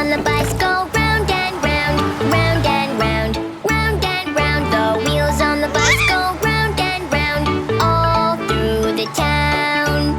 on the bus go round and round, round and round, round and round. The wheels on the bus go round and round, all through the town.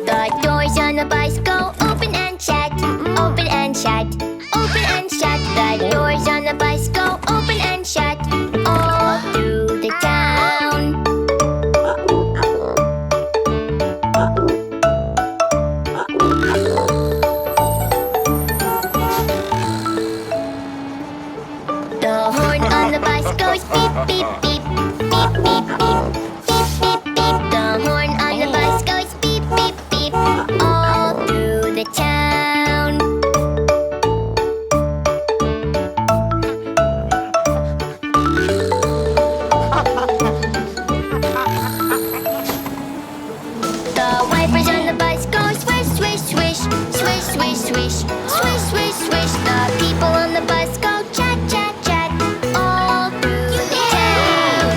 The doors on the bus go open and shut, open and shut, open and shut. The doors on the bus go open and shut, all through the town. The horn on the bus goes beep, beep, beep, beep, beep, beep, beep, beep, beep. The horn on the bus goes beep, beep, beep, all through the town. The wipers on the bus go swish, swish, swish, swish, swish, swish, swish, swish, swish. The people on the bus go chat, chat, chat, all through the town.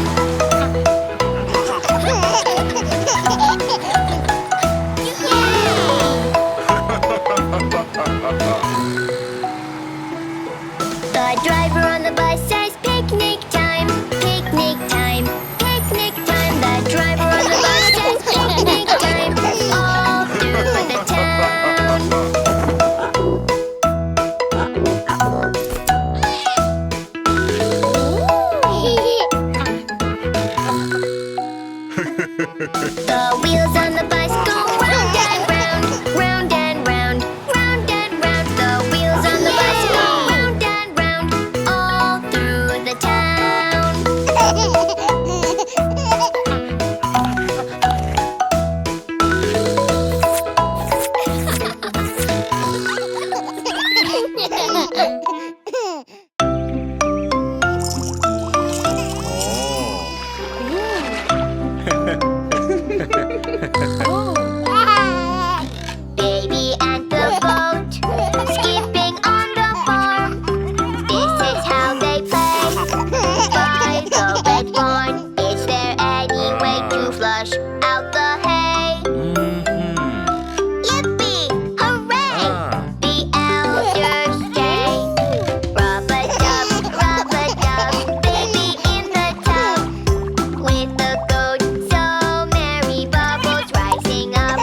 The driver on the bus says picnic time, picnic time, picnic time. The driver on the bus says picnic time, all through the town. The wheels on the bus go round and round, round and round, round and round. The wheels on the bus go round and round, all through the town. Baby and the boat, skipping on the farm. This is how they play by the red barn. Is there any way to flush out the hay? Yippee! Hooray! The elders say. Rub-a-dub, baby in the tub. With the goat, so merry, bubbles rising up.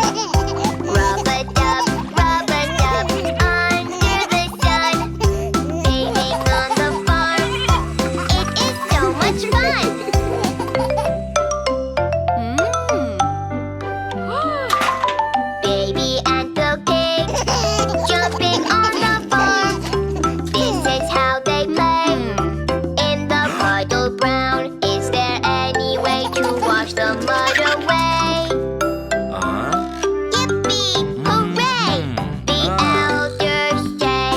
Rub-a-dub, under the sun. Bathing on the farm, it is so much fun. Baby and the pig, jumping on the farm. This is how they play in the puddle brown. Is there any way to wash the mud away? Yippee! Hooray! The elders say.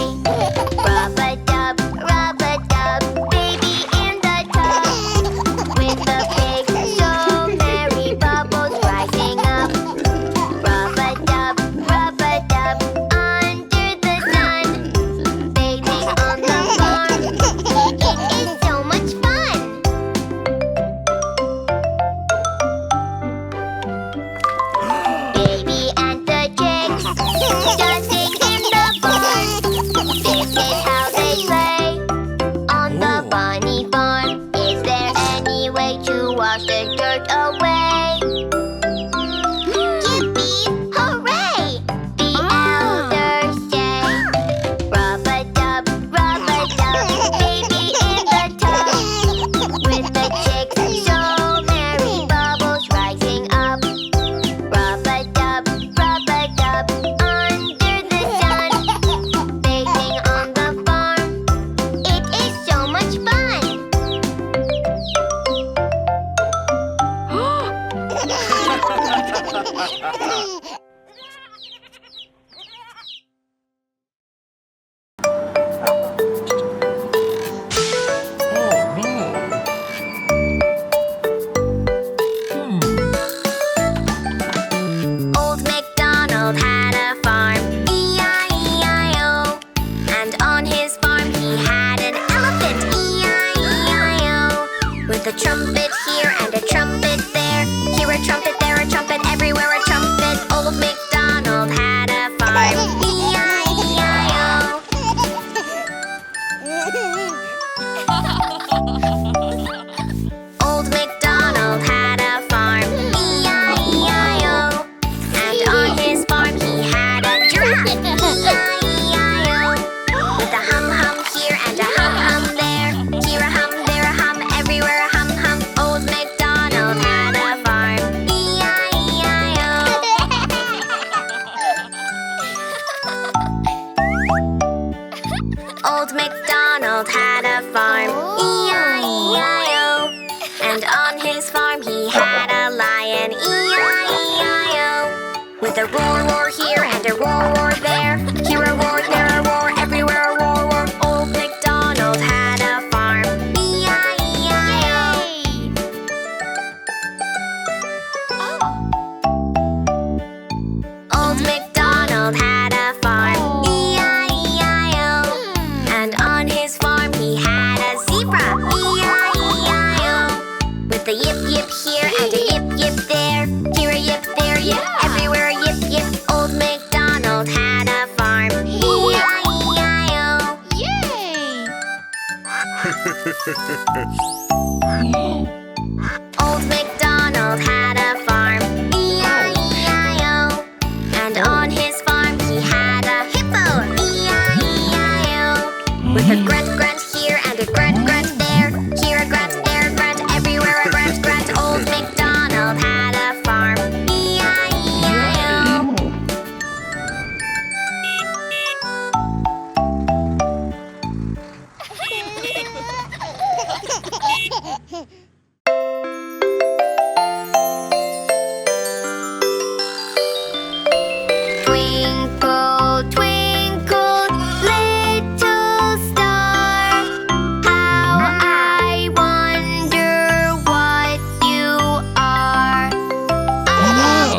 Rub-a-dub, baby in the tub. With the pig, so merry, bubbles rising up. Rub-a-dub, under the sun. Bathing on the farm, it is so much fun. Baby and the chicks, dancing in the barn. This is how they play on the bunny farm. Is there any way to wash the dirt away? Yippee! Hooray! The elders say. Rub-a-dub, baby in the tub. With the chicks, so merry, bubbles rising up. Rub-a-dub, under the sun. Bathing on the farm, it is so much fun. With a trumpet here and a trumpet there. Here a trumpet, there a trumpet, everywhere a trumpet. Old MacDonald had a farm. E-I-E-I-O. Old MacDonald had a farm. E-I-E-I-O. And on his farm he had a giraffe. E-I-E-I-O. With a hum-hum here and a hum-hum there. Here a hum, there a hum, everywhere a hum-hum. Old MacDonald had a farm. E-I-E-I-O. Old MacDonald had a farm. E-I-E-I-O. And on his farm he had a lion. E-I-E-I-O. With a roar, roar here and a roar, roar there. Here a roar, there a roar, everywhere a roar, roar. Old MacDonald had a farm. E-I-E-I-O. Old MacDonald had a farm. E-I-E-I-O. And on his farm he had a zebra. E-I-E-I-O. With a yip yip here and a yip yip there. Here a yip, there a yip, everywhere a yip yip. Old MacDonald had a farm. E-I-E-I-O. Yay! Old MacDonald had a farm. E-I-E-I-O. And on his farm he had a hippo. E-I-E-I-O. With a grunt grunt here and a grunt grunt there. Here a grunt, there a grunt, everywhere a grunt grunt. Old MacDonald had a farm. E-I-E-I-O. Twinkle, twinkle, little star, how I wonder what you are.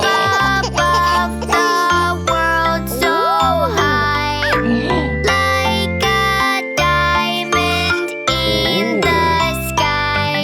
Up above the world so high, like a diamond in the sky.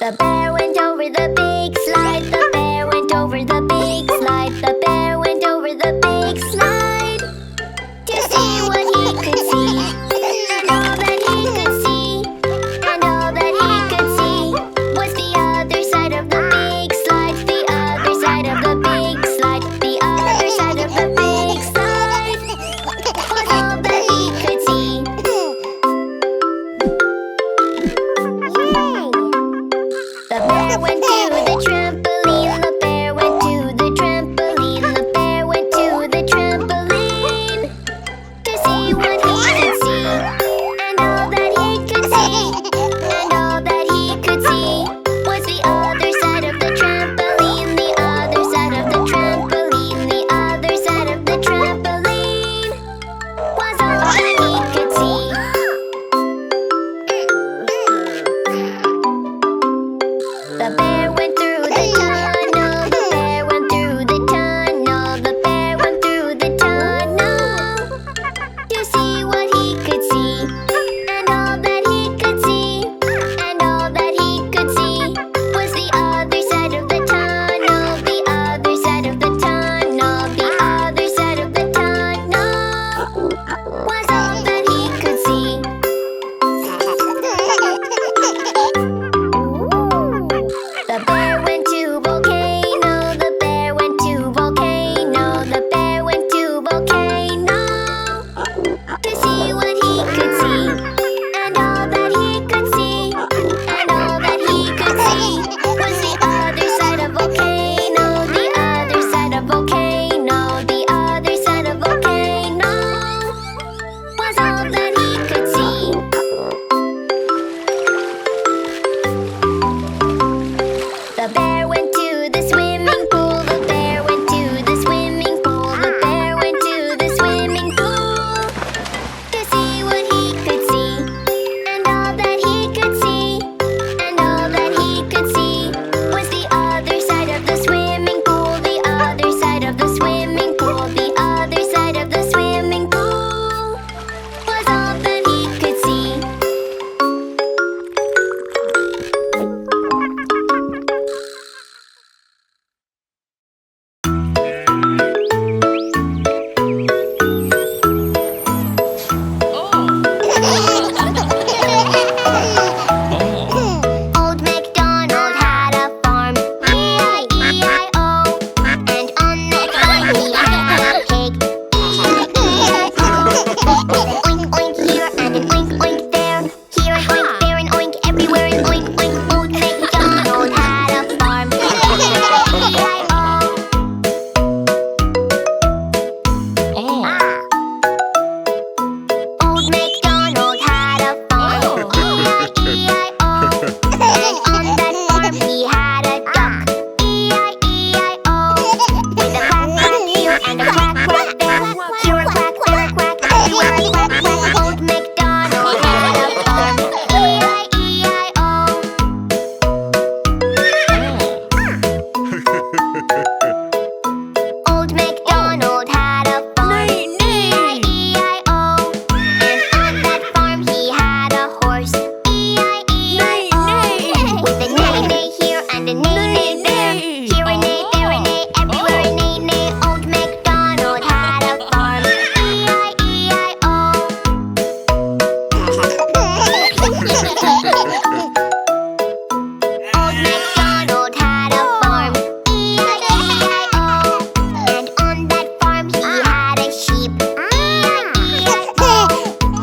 The bear went over the big slide. The bear went over the big slide. The bear went over the big slide to see what he could see. And all that he could see, and all that he could see was the other side of the big slide. The other side of the big slide. The other side of the big slide was all that he could see. The bear went to the trampoline. The bear went to the trampoline. The bear went to the trampoline to see what he could see. And all that he could see, and all that he could see was the other side of the trampoline. The other side of the trampoline. The other side of the trampoline was all that he could see. The bear went through the tunnel. The bear went through the tunnel. The bear went through the tunnel to see what he could see. And all that he could see, and all that he could see was the other side of the tunnel. The other side of the tunnel. The other side of the tunnel was all that he could see. The bear went to volcano. The bear went to volcano. The bear went to volcano to see what he could see. And all that he could see, and all that he could see was the other side of volcano. The other side of volcano. The other side of volcano was all that he could see. The bear went to the swimming pool. The bear went to the swimming pool. The bear went to the swimming pool to see what he could see. And all that he could see, and all that he could see was the other side of the swimming pool. The other side of the swimming pool. The other side of the swimming pool was all that he could see. Old MacDonald had a farm, E-I-E-I-O. And on that farm he had a pig, E-I-E-I-O. With an oink oink here and an oink oink there, here an oink, there an oink, everywhere an oink oink. Old MacDonald had a farm, E-I-E-I-O. Old MacDonald had a farm, E-I-E-I-O. And on that farm he had a duck, E-I-E-I-O. With a quack quack here and a quack quack there, here a quack, there a quack, everywhere a quack quack. Old MacDonald had a farm, E-I-E-I-O. Old MacDonald had a farm, E-I-E-I-O. And on that farm he had a horse, E-I-E-I-O. With a neigh-neigh here and a neigh-neigh there, here a neigh, there a neigh, everywhere a neigh-neigh. Old MacDonald had a farm, E-I-E-I-O. Old MacDonald had a farm, E-I-E-I-O. And on that farm he had a sheep, E-I-E-I-O.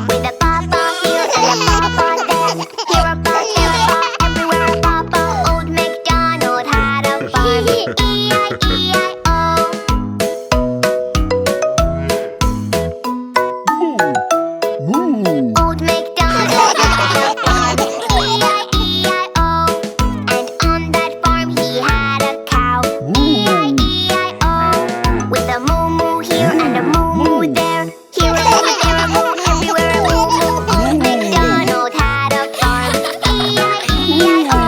With a papa here and a papa there, here a papa, there a papa, everywhere a papa. Old MacDonald had a farm, E-I-E-I-O. Old MacDonald had a farm, E-I-E-I-O. And on that farm he had a cow, E-I-E-I-O. With a moo-moo here and a moo-moo there, here a moo, there a moo, everywhere a moo-moo. Old MacDonald had a farm, E-I-E-I-O.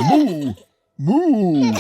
Moo! Moo!